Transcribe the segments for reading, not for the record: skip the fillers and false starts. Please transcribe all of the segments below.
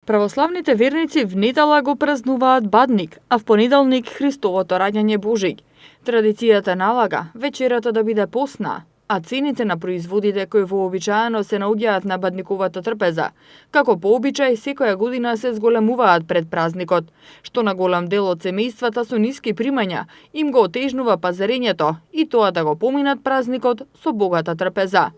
Православните верници в недела го празнуваат Бадник, а в понеделник Христовото раѓање Божик. Традицијата налага вечерата да биде постна, а цените на производите кои вообичаено се наоѓаат на Бадниковата трпеза, како по обичај секоја година се зголемуваат пред празникот, што на голем дел од семејствата со ниски примања им го отежнува пазарењето и тоа да го поминат празникот со богата трпеза.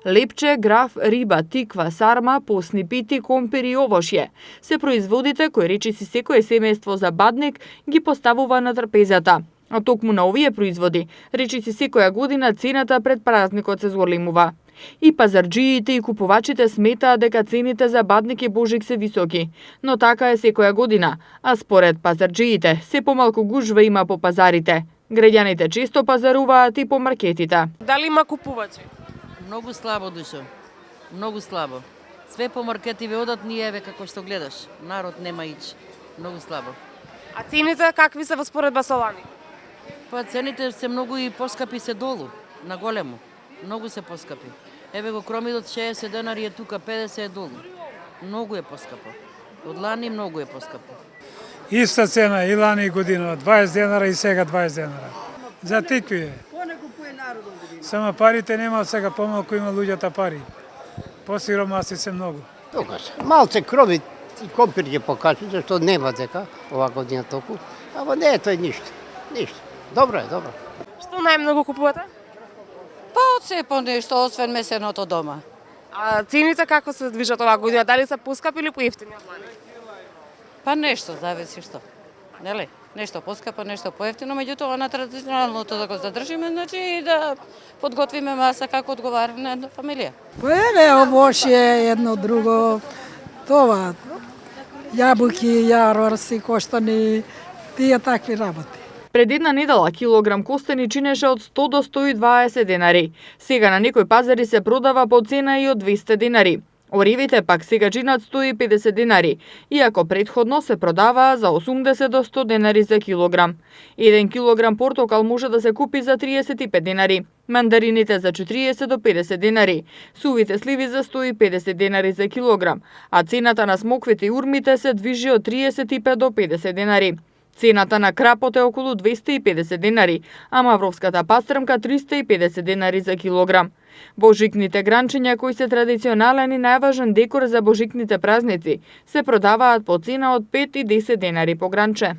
Лепче, граф, риба, тиква, сарма, постни пити, компир и овошје се производите кои речиси секое семејство за Бадник ги поставува на трпезата. А токму на овие производи, речиси секоја година цената пред празникот се зголемува. И пазарџиите и купувачите сметаат дека цените за Бадник и Божик се високи, но така е секоја година, а според пазарџиите се помалку гужва има по пазарите. Граѓаните често пазаруваат и по маркетите. Дали има купувачи? Многу слабо, Душо. Многу слабо. Све по маркети ве одат, ние еве како што гледаш. Народ нема ич. Многу слабо. А цените какви се во споредба со лани? Па цените се многу и поскапи се долу, на големо. Многу се поскапи. Еве го кромидот 60 денари е тука, 50 е долу. Многу е поскапо. Од лани многу е поскапо. Иста цена и лани и година, 20 денара и сега 20 денара. За тикви е. Само парите нема, сега помалку има луѓата пари. Посиромаси се многу. Тогаш, малце крови и компир ќе покажи, зашто нема дека ова година толку. Ама не е тој ништо. Ништо. Добро е, добро. Што најмногу купувате? Па од се по нешто, освен месеното дома. А цените како се движат оваа година? Дали се поскапи или поевтини од лани? Па нешто, зависи што. Нели? Нешто поскапо, нешто поевтино, меѓутоа на традиционалното да го задржиме, значи и да подготвиме маса како одговара на една фамилија. Па еве овошје, едно друго, тоа, јабуки, јарорси, коштани, тие такви работи. Пред една недела килограм костени чинеше од 100 до 120 денари. Сега на некои пазари се продава по цена и од 200 денари. Оривите пак сега чинат 150 денари, иако предходно се продаваа за 80 до 100 денари за килограм. 1 килограм портокал може да се купи за 35 денари, мандарините за 40 до 50 денари, сувите сливи за 150 денари за килограм, а цената на смоквите и урмите се движи од 35 до 50 денари. Цената на крапот е околу 250 денари, а мавровската пастрмка 350 денари за килограм. Божикните гранчиња, кои се традиционален и најважен декор за божикните празници, се продаваат по цена од 5 и 10 денари по гранче.